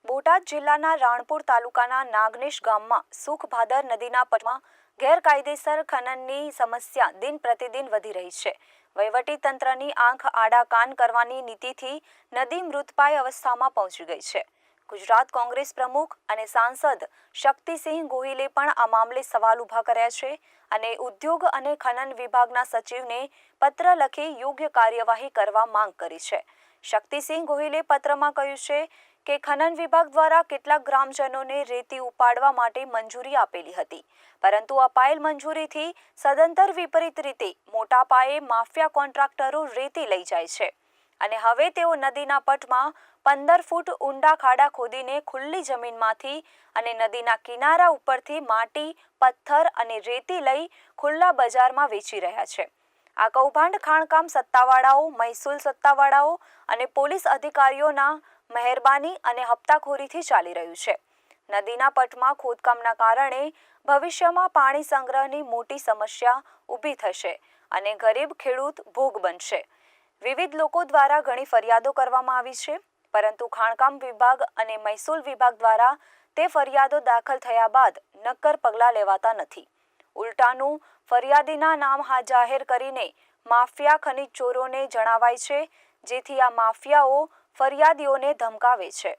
બોટાદ જિલ્લાના રાણપુર તાલુકાના નાગનેશ ગામમાં સુખભાદર નદીના પટમાં ગેરકાયદેસર ખનનની સમસ્યા દિન પ્રતિદિન વધી રહી છે। વહીવટી તંત્રની આંખ આડા કાન કરવાની નીતિથી નદી મૃતપાય અવસ્થામાં પહોંચી ગઈ છે। ગુજરાત કોંગ્રેસ પ્રમુખ અને સાંસદ શક્તિસિંહ ગોહિલે પણ આ મામલે સવાલ ઊભા કર્યા છે અને ઉદ્યોગ અને ખનન વિભાગના સચિવને પત્ર લખી યોગ્ય કાર્યવાહી કરવા માંગ કરી છે। શક્તિસિંહ ગોહિલે પત્રમાં કહ્યું છે કે ખનન વિભાગ દ્વારા કેટલાક ગ્રામજનોને રેતી ઉપાડવા માટે મંજૂરી આપેલી હતી, પરંતુ અપાયેલ મંજૂરીથી સદંતર વિપરીત રીતે મોટા પાયે માફિયા કોન્ટ્રાક્ટરો રેતી લઈ જાય છે અને હવે તેઓ નદીના પટમાં 15 ફૂટ ઊંડા ખાડા ખોદીને ખુલ્લી જમીનમાંથી અને નદીના કિનારા ઉપરથી માટી, પથ્થર અને રેતી લઈ ખુલ્લા બજારમાં વેચી રહ્યા છે। આ કૌભાંડ ખાણકામ સત્તાવાળાઓ, મહેસૂલ સત્તાવાળાઓ અને પોલીસ અધિકારીઓના મહેરબાની અને હપ્તાખોરીથી ચાલી રહ્યું છે। નદીના પટમાં ખોદકામના કારણે ભવિષ્યમાં પાણી સંગ્રહની મોટી સમસ્યા ઊભી થશે અને ગરીબ ખેડૂત ભોગ બનશે। વિવિધ લોકો દ્વારા ઘણી ફરિયાદો કરવામાં આવી છે, પરંતુ ખાણકામ વિભાગ અને મહેસૂલ વિભાગ દ્વારા તે ફરિયાદો દાખલ થયા બાદ નક્કર પગલાં લેવાતા નથી। ઉલટાનું ફરિયાદીના નામ જાહેર કરીને માફિયા ખનીજ ચોરોને જણાવાય છે, જેથી આ માફિયાઓ ફરિયાદીઓને ધમકાવે છે।